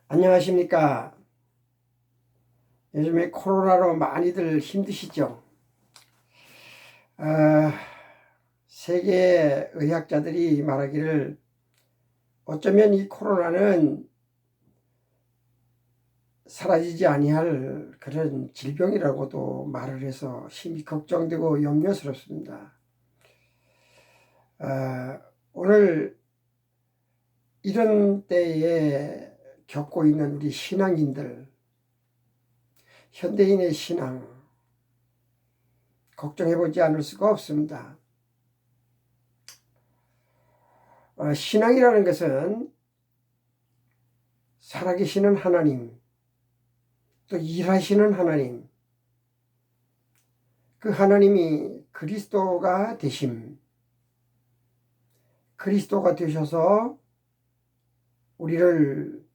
안녕하십니까. 요즘에 코로나로 많이들 힘드시죠? 아, 세계 의학자들이 말하기를 어쩌면 이 코로나는 사라지지 아니할 그런 질병이라고도 말을 해서 심히 걱정되고 염려스럽습니다. 오늘 이런 때에 겪고 있는 우리 신앙인들, 현대인의 신앙, 걱정해보지 않을 수가 없습니다. 신앙이라는 것은 살아계시는 하나님, 또 일하시는 하나님, 그 하나님이 그리스도가 그리스도가 되셔서 우리를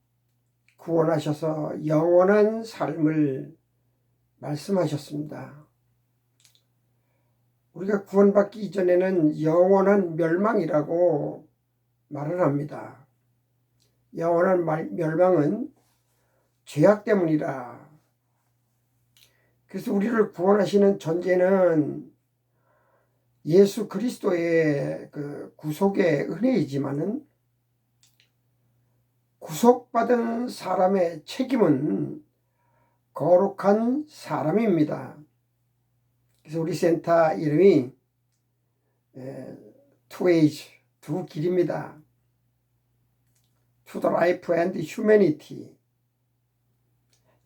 구원하셔서 영원한 삶을 말씀하셨습니다. 우리가 구원받기 이전에는 영원한 멸망이라고 말을 합니다. 영원한 멸망은 죄악 때문이라. 그래서 우리를 구원하시는 존재는 예수 그리스도의 그 구속의 은혜이지만은 구속받은 사람의 책임은 거룩한 사람입니다. 그래서 우리 센터 이름이 Two Ways, 두 길입니다. To the life and humanity.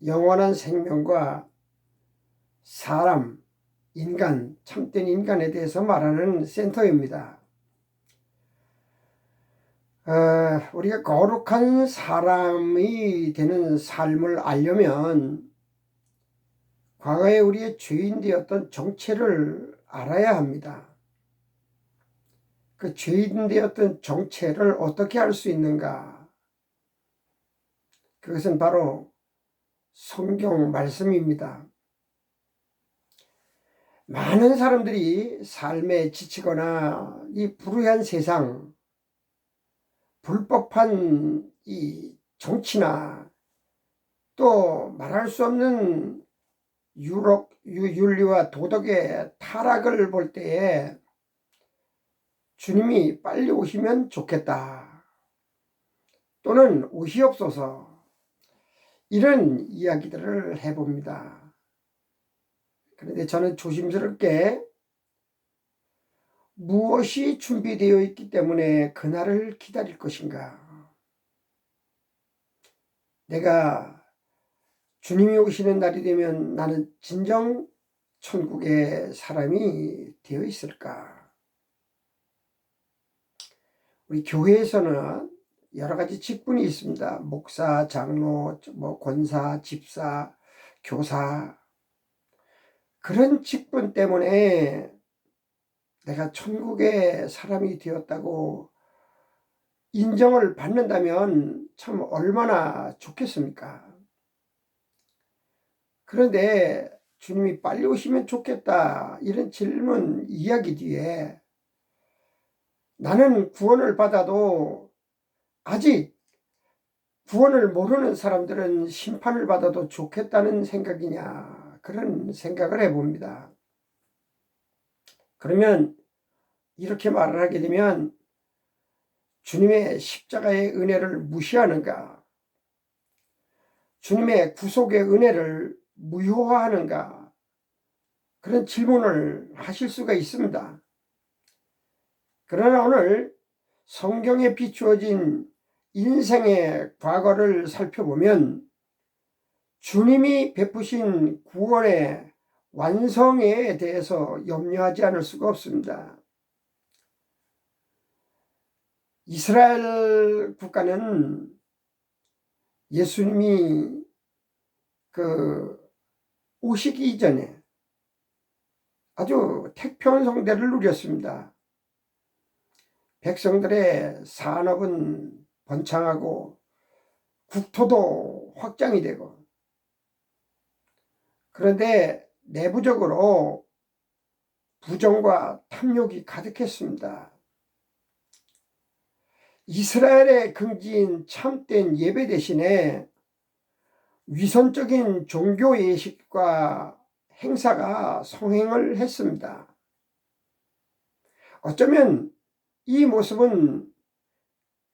영원한 생명과 사람, 인간, 참된 인간에 대해서 말하는 센터입니다. 우리가 거룩한 사람이 되는 삶을 알려면 과거에 우리의 죄인 되었던 정체를 알아야 합니다. 그 죄인 되었던 정체를 어떻게 알 수 있는가? 그것은 바로 성경 말씀입니다. 많은 사람들이 삶에 지치거나 이 불의한 세상, 불법한 이 정치나 또 말할 수 없는 윤리와 도덕의 타락을 볼 때에 주님이 빨리 오시면 좋겠다. 또는 오시옵소서. 이런 이야기들을 해봅니다. 그런데 저는 조심스럽게 무엇이 준비되어 있기 때문에 그날을 기다릴 것인가? 내가 주님이 오시는 날이 되면 나는 진정 천국의 사람이 되어 있을까? 우리 교회에서는 여러 가지 직분이 있습니다. 목사, 장로, 권사, 집사, 교사. 그런 직분 때문에 내가 천국의 사람이 되었다고 인정을 받는다면 참 얼마나 좋겠습니까? 그런데 주님이 빨리 오시면 좋겠다 이런 질문 이야기 뒤에 나는 구원을 받아도 아직 구원을 모르는 사람들은 심판을 받아도 좋겠다는 생각이냐, 그런 생각을 해봅니다. 그러면 이렇게 말을 하게 되면 주님의 십자가의 은혜를 무시하는가? 주님의 구속의 은혜를 무효화하는가? 그런 질문을 하실 수가 있습니다. 그러나 오늘 성경에 비추어진 인생의 과거를 살펴보면 주님이 베푸신 구원의 완성에 대해서 염려하지 않을 수가 없습니다. 이스라엘 국가는 예수님이 오시기 이전에 아주 태평성대를 누렸습니다. 백성들의 산업은 번창하고 국토도 확장이 되고, 그런데 내부적으로 부정과 탐욕이 가득했습니다. 이스라엘의 긍지인 참된 예배 대신에 위선적인 종교 예식과 행사가 성행을 했습니다. 어쩌면 이 모습은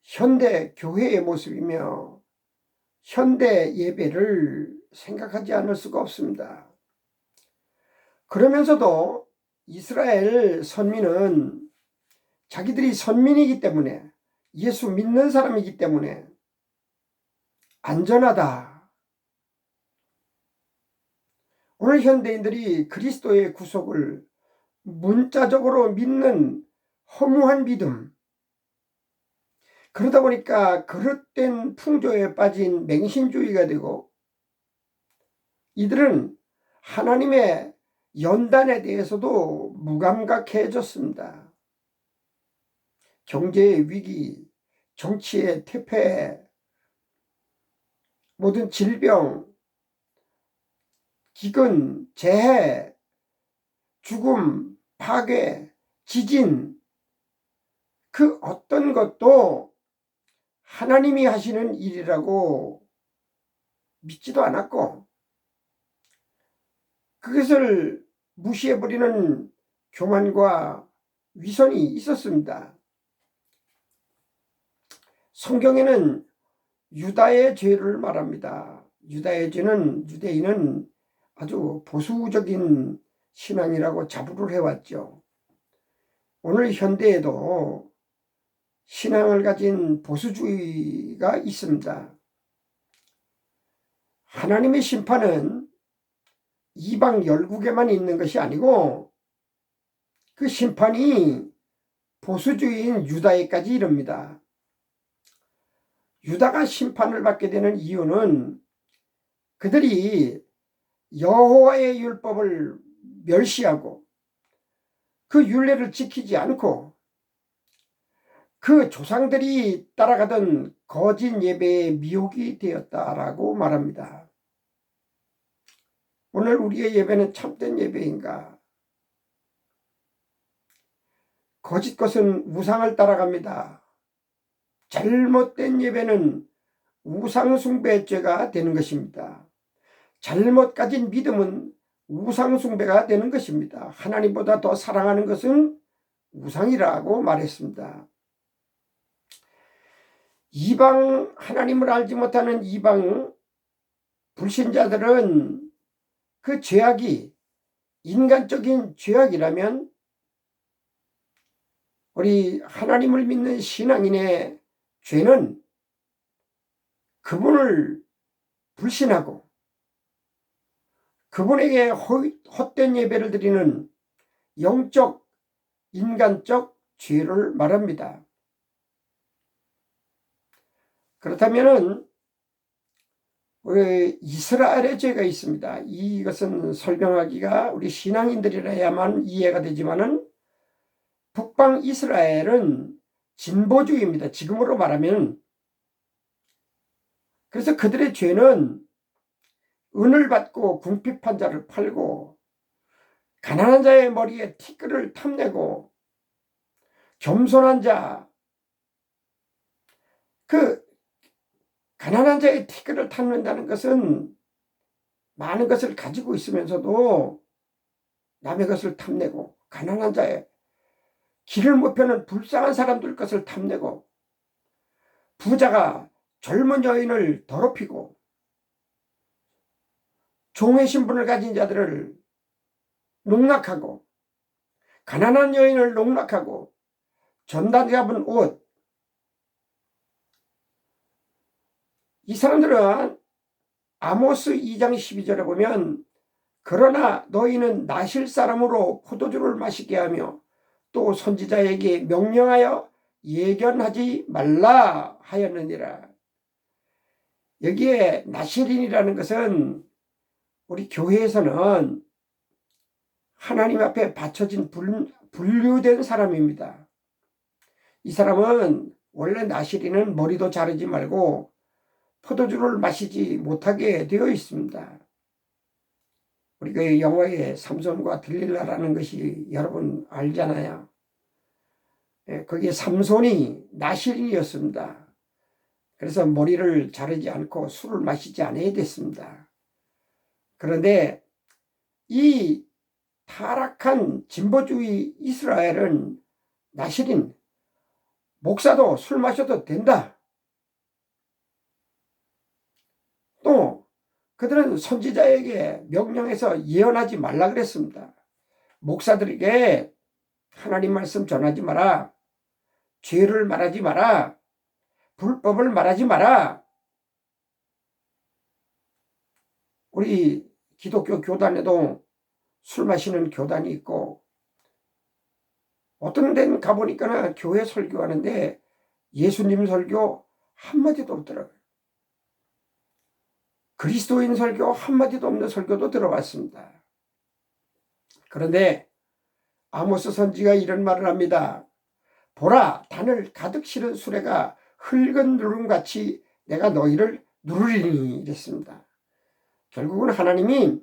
현대 교회의 모습이며 현대 예배를 생각하지 않을 수가 없습니다. 그러면서도 이스라엘 선민은 자기들이 선민이기 때문에, 예수 믿는 사람이기 때문에 안전하다. 오늘 현대인들이 그리스도의 구속을 문자적으로 믿는 허무한 믿음, 그러다 보니까 그릇된 풍조에 빠진 맹신주의가 되고, 이들은 하나님의 연단에 대해서도 무감각해졌습니다. 경제의 위기, 정치의 퇴폐, 모든 질병, 기근, 재해, 죽음, 파괴, 지진, 그 어떤 것도 하나님이 하시는 일이라고 믿지도 않았고, 그것을 무시해버리는 교만과 위선이 있었습니다. 성경에는 유다의 죄를 말합니다. 유다의 죄는, 유대인은 아주 보수적인 신앙이라고 자부를 해왔죠. 오늘 현대에도 신앙을 가진 보수주의가 있습니다. 하나님의 심판은 이방 열국에만 있는 것이 아니고 그 심판이 보수주의인 유다에까지 이릅니다. 유다가 심판을 받게 되는 이유는 그들이 여호와의 율법을 멸시하고 그 율례를 지키지 않고 그 조상들이 따라가던 거짓 예배의 미혹이 되었다라고 말합니다. 오늘 우리의 예배는 참된 예배인가? 거짓 것은 우상을 따라갑니다. 잘못된 예배는 우상숭배죄가 되는 것입니다. 잘못 가진 믿음은 우상숭배가 되는 것입니다. 하나님보다 더 사랑하는 것은 우상이라고 말했습니다. 이방, 하나님을 알지 못하는 이방 불신자들은 그 죄악이 인간적인 죄악이라면 우리 하나님을 믿는 신앙인의 죄는 그분을 불신하고 그분에게 헛된 예배를 드리는 영적, 인간적 죄를 말합니다. 그렇다면 우리 이스라엘의 죄가 있습니다. 이것은 설명하기가 우리 신앙인들이라야만 이해가 되지만은 북방 이스라엘은 진보주의입니다. 지금으로 말하면. 그래서 그들의 죄는 은을 받고 궁핍한 자를 팔고 가난한 자의 머리에 티끌을 탐내고 겸손한 자, 그 가난한 자의 티끌을 탐는다는 것은 많은 것을 가지고 있으면서도 남의 것을 탐내고, 가난한 자의 길을 못 펴는 불쌍한 사람들 것을 탐내고, 부자가 젊은 여인을 더럽히고 종의 신분을 가진 자들을 농락하고, 가난한 여인을 농락하고, 전단 잡은 옷, 이 사람들은 아모스 2장 12절에 보면 그러나 너희는 나실 사람으로 포도주를 마시게 하며 또 선지자에게 명령하여 예견하지 말라 하였느니라. 여기에 나실인이라는 것은 우리 교회에서는 하나님 앞에 바쳐진 분류된 사람입니다. 이 사람은 원래 나실인은 머리도 자르지 말고 포도주를 마시지 못하게 되어 있습니다. 우리 그 영화의 삼손과 들릴라라는 것이 여러분 알잖아요. 거기에 삼손이 나실인이었습니다. 그래서 머리를 자르지 않고 술을 마시지 않아야 됐습니다. 그런데 이 타락한 진보주의 이스라엘은 나시린 목사도 술 마셔도 된다. 또 그들은 선지자에게 명령해서 예언하지 말라 그랬습니다. 목사들에게 하나님 말씀 전하지 마라. 죄를 말하지 마라. 불법을 말하지 마라. 우리 기독교 교단에도 술 마시는 교단이 있고 어떤 데는 가보니까 교회 설교하는데 예수님 설교 한마디도 없더라고요. 그리스도인 설교 한마디도 없는 설교도 들어봤습니다. 그런데 아모스 선지가 이런 말을 합니다. 보라, 단을 가득 실은 수레가 흙은 누름같이 내가 너희를 누르리니 이랬습니다. 결국은 하나님이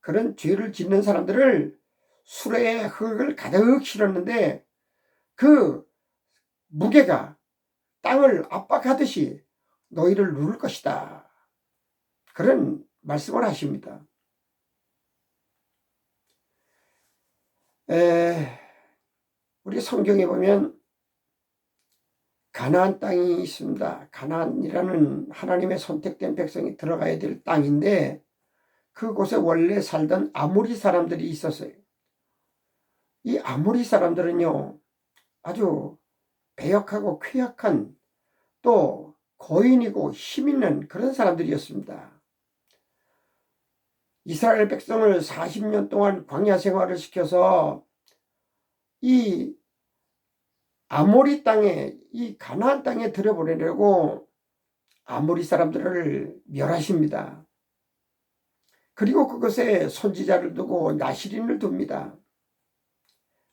그런 죄를 짓는 사람들을 수레에 흙을 가득 실었는데 그 무게가 땅을 압박하듯이 너희를 누를 것이다. 그런 말씀을 하십니다. 우리 성경에 보면 가나안 땅이 있습니다. 가나안이라는 하나님의 선택된 백성이 들어가야 될 땅인데 그곳에 원래 살던 아모리 사람들이 있었어요. 이 아모리 사람들은요, 아주 배역하고 쾌약한 또 고인이고 힘있는 그런 사람들이었습니다. 이스라엘 백성을 40년 동안 광야 생활을 시켜서 이 아모리 땅에, 이 가나안 땅에 들여보내려고 아모리 사람들을 멸하십니다. 그리고 그것에 선지자를 두고 나시린을 둡니다.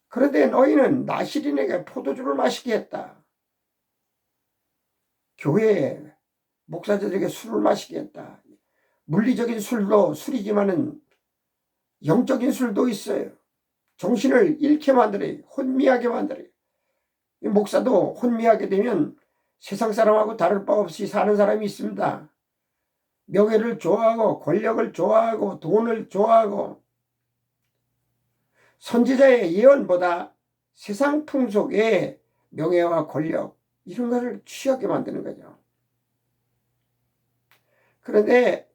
그런데 너희는 나시린에게 포도주를 마시게 했다. 교회에 목사들에게 술을 마시게 했다. 물리적인 술도 술이지만은 영적인 술도 있어요. 정신을 잃게 만들어요. 혼미하게 만들어요. 목사도 혼미하게 되면 세상 사람하고 다를 바 없이 사는 사람이 있습니다. 명예를 좋아하고 권력을 좋아하고 돈을 좋아하고 선지자의 예언보다 세상 풍속의 명예와 권력 이런 것을 취하게 만드는 거죠. 그런데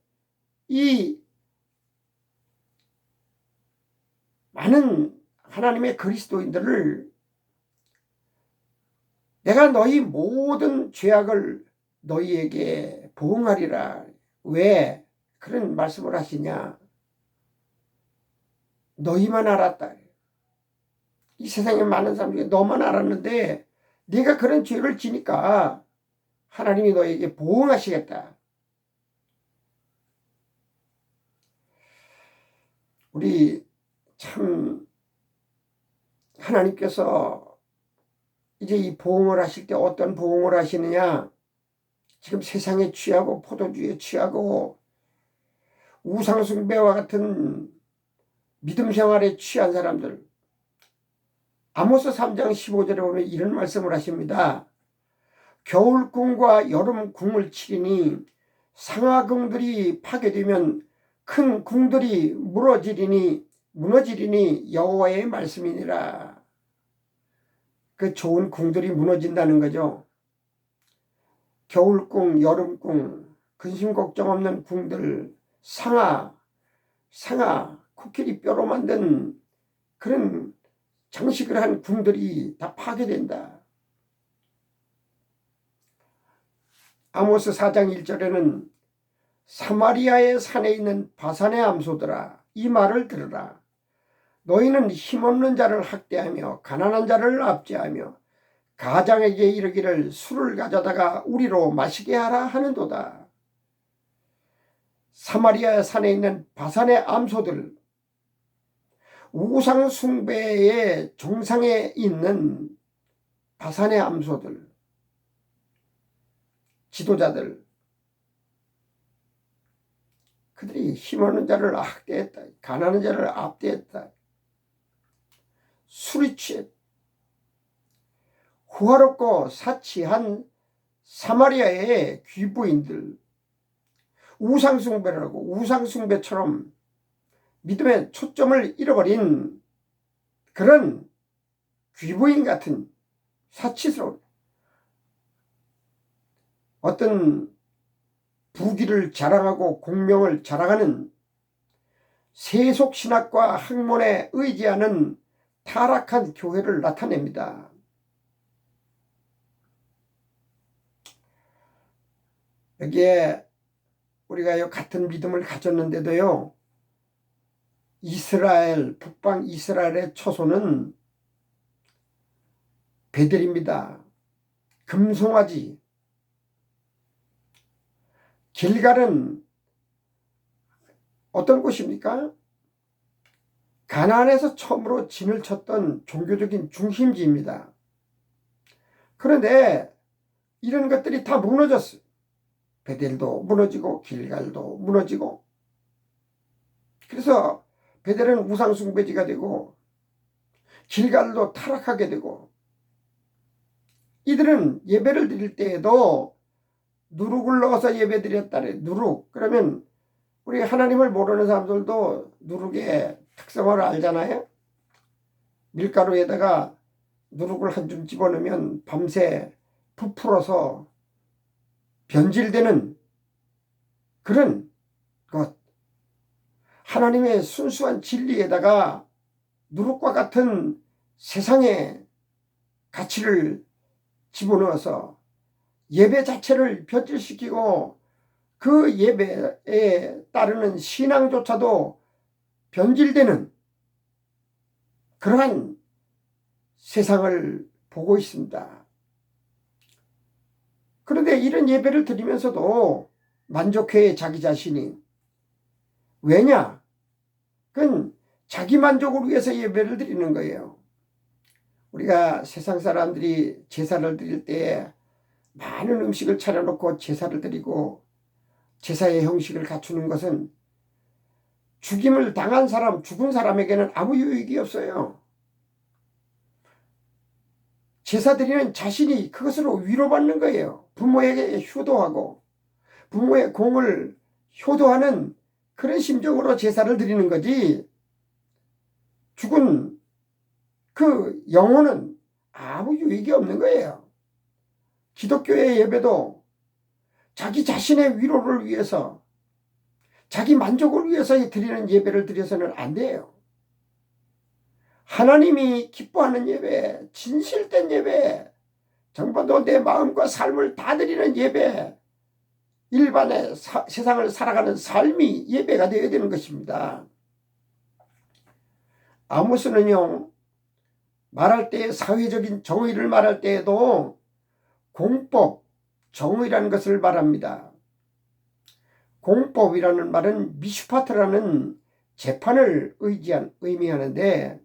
이 많은 하나님의 그리스도인들을 내가 너희 모든 죄악을 너희에게 보응하리라. 왜 그런 말씀을 하시냐? 너희만 알았다. 이 세상에 많은 사람들이 너만 알았는데 네가 그런 죄를 지니까 하나님이 너에게 보응하시겠다. 우리 참 하나님께서 이제 이 보응을 하실 때 어떤 보응을 하시느냐? 지금 세상에 취하고 포도주에 취하고 우상숭배와 같은 믿음 생활에 취한 사람들, 아모스 3장 15절에 보면 이런 말씀을 하십니다. 겨울궁과 여름궁을 치리니 상하궁들이 파괴되면 큰 궁들이 무너지리니 여호와의 말씀이니라. 그 좋은 궁들이 무너진다는 거죠. 겨울궁, 여름궁, 근심 걱정 없는 궁들, 상하, 코끼리 뼈로 만든 그런 장식을 한 궁들이 다 파괴된다. 아모스 4장 1절에는 사마리아의 산에 있는 바산의 암소들아 이 말을 들으라. 너희는 힘없는 자를 학대하며 가난한 자를 압제하며 가장에게 이르기를 술을 가져다가 우리로 마시게 하라 하는도다. 사마리아 산에 있는 바산의 암소들, 우상 숭배의 정상에 있는 바산의 암소들, 지도자들, 그들이 힘없는 자를 학대했다. 가난한 자를 압대했다. 술이 취했다. 후화롭고 사치한 사마리아의 귀부인들, 우상숭배를 하고 우상숭배처럼 믿음의 초점을 잃어버린 그런 귀부인 같은 사치스러운 어떤 부귀를 자랑하고 공명을 자랑하는 세속신학과 학문에 의지하는 타락한 교회를 나타냅니다. 여기에 우리가 같은 믿음을 가졌는데도요, 이스라엘, 북방 이스라엘의 초소는 베델입니다. 금송아지. 길갈은 어떤 곳입니까? 가나안에서 처음으로 진을 쳤던 종교적인 중심지입니다. 그런데 이런 것들이 다 무너졌어요. 베델도 무너지고 길갈도 무너지고. 그래서 베델은 우상숭배지가 되고 길갈도 타락하게 되고, 이들은 예배를 드릴 때에도 누룩을 넣어서 예배 드렸다래. 누룩. 그러면 우리 하나님을 모르는 사람들도 누룩의 특성을 알잖아요. 밀가루에다가 누룩을 한 줌 집어넣으면 밤새 부풀어서 변질되는 그런 것. 하나님의 순수한 진리에다가 누룩과 같은 세상의 가치를 집어넣어서 예배 자체를 변질시키고 그 예배에 따르는 신앙조차도 변질되는 그러한 세상을 보고 있습니다. 그런데 이런 예배를 드리면서도 만족해, 자기 자신이. 왜냐? 그건 자기 만족을 위해서 예배를 드리는 거예요. 우리가 세상 사람들이 제사를 드릴 때 많은 음식을 차려놓고 제사를 드리고 제사의 형식을 갖추는 것은 죽임을 당한 사람, 죽은 사람에게는 아무 유익이 없어요. 제사 드리는 자신이 그것으로 위로받는 거예요. 부모에게 효도하고 부모의 공을 효도하는 그런 심정으로 제사를 드리는 거지, 죽은 그 영혼은 아무 유익이 없는 거예요. 기독교의 예배도 자기 자신의 위로를 위해서, 자기 만족을 위해서 드리는 예배를 드려서는 안 돼요. 하나님이 기뻐하는 예배, 진실된 예배, 정말로 내 마음과 삶을 다 드리는 예배, 일반의 세상을 살아가는 삶이 예배가 되어야 되는 것입니다. 아모스는요, 말할 때 사회적인 정의를 말할 때에도 공법, 정의라는 것을 말합니다. 공법이라는 말은 미슈파트라는 재판을 의미하는데,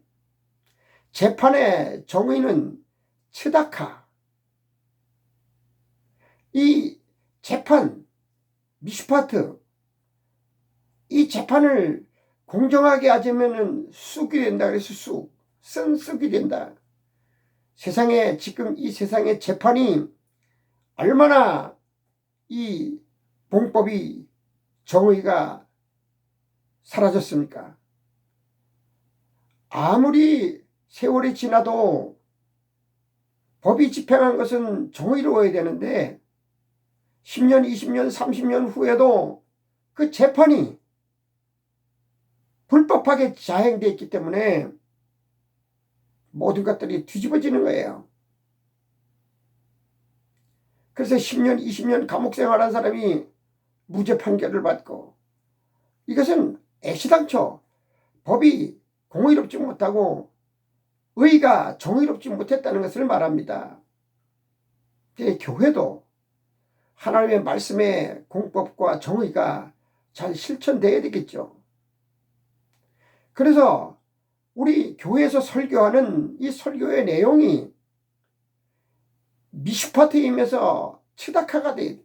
재판의 정의는 츠다카. 이 재판, 미슈파트, 이 재판을 공정하게 하자면은 쑥이 된다. 그래서 쑥이 된다. 세상에, 지금 이 세상의 재판이 얼마나 이 봉법이, 정의가 사라졌습니까? 아무리 세월이 지나도 법이 집행한 것은 정의로워야 되는데 10년, 20년, 30년 후에도 그 재판이 불법하게 자행되어 있기 때문에 모든 것들이 뒤집어지는 거예요. 그래서 10년, 20년 감옥 생활한 사람이 무죄 판결을 받고, 이것은 애시당초 법이 공의롭지 못하고 의가 정의롭지 못했다는 것을 말합니다. 교회도 하나님의 말씀의 공법과 정의가 잘 실천되어야 되겠죠. 그래서 우리 교회에서 설교하는 이 설교의 내용이 미슈파트임에서 츠다카가 돼,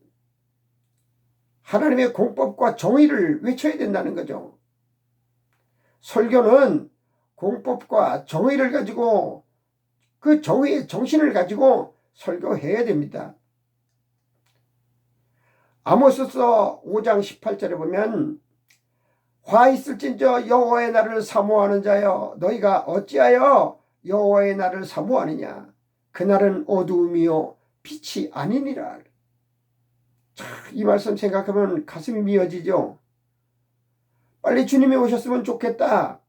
하나님의 공법과 정의를 외쳐야 된다는 거죠. 설교는 공법과 정의를 가지고, 그 정의의 정신을 가지고 설교해야 됩니다. 아모스서 5장 18절에 보면 화 있을진저 여호와의 날을 사모하는 자여 너희가 어찌하여 여호와의 날을 사모하느냐 그날은 어두움이요 빛이 아니니라. 이 말씀 생각하면 가슴이 미어지죠. 빨리 주님이 오셨으면 좋겠다.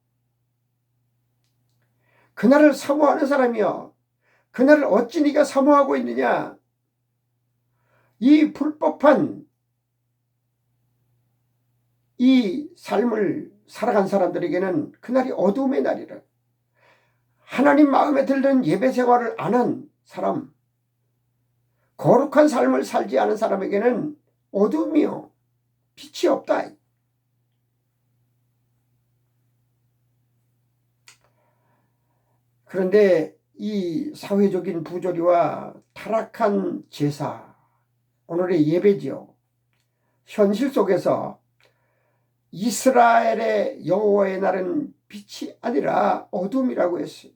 그날을 사모하는 사람이여 그날을 어찌 네가 사모하고 있느냐. 이 불법한 이 삶을 살아간 사람들에게는 그날이 어두움의 날이라. 하나님 마음에 들던 예배 생활을 안 한 사람, 거룩한 삶을 살지 않은 사람에게는 어두움이요 빛이 없다. 그런데 이 사회적인 부조리와 타락한 제사, 오늘의 예배지요. 현실 속에서 이스라엘의 여호와의 날은 빛이 아니라 어둠이라고 했어요.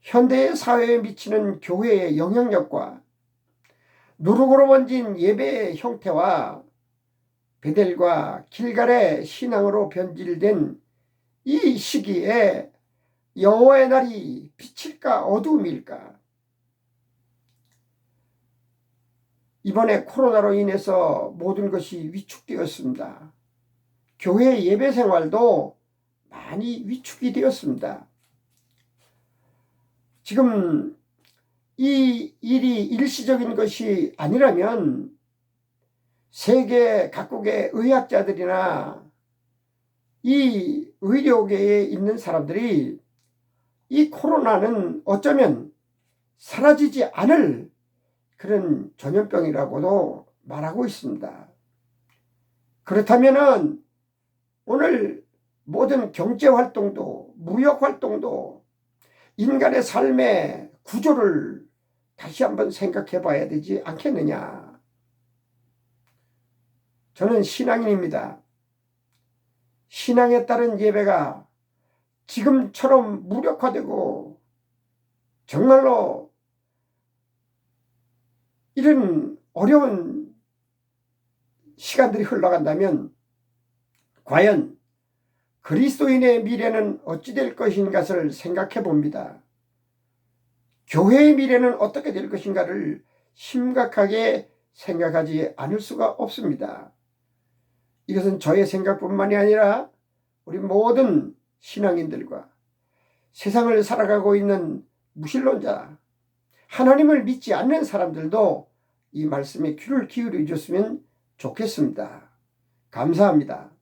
현대의 사회에 미치는 교회의 영향력과 누룩으로 번진 예배의 형태와 베델과 길갈의 신앙으로 변질된 이 시기에 여호와의 날이 빛일까 어두움일까? 이번에 코로나로 인해서 모든 것이 위축되었습니다. 교회 예배 생활도 많이 위축이 되었습니다. 지금 이 일이 일시적인 것이 아니라면 세계 각국의 의학자들이나 이 의료계에 있는 사람들이 이 코로나는 어쩌면 사라지지 않을 그런 전염병이라고도 말하고 있습니다. 그렇다면은 오늘 모든 경제활동도 무역활동도 인간의 삶의 구조를 다시 한번 생각해 봐야 되지 않겠느냐. 저는 신앙인입니다. 신앙에 따른 예배가 지금처럼 무력화되고 정말로 이런 어려운 시간들이 흘러간다면 과연 그리스도인의 미래는 어찌 될 것인가를 생각해 봅니다. 교회의 미래는 어떻게 될 것인가를 심각하게 생각하지 않을 수가 없습니다. 이것은 저의 생각뿐만이 아니라 우리 모든 신앙인들과 세상을 살아가고 있는 무신론자, 하나님을 믿지 않는 사람들도 이 말씀에 귀를 기울여 줬으면 좋겠습니다. 감사합니다.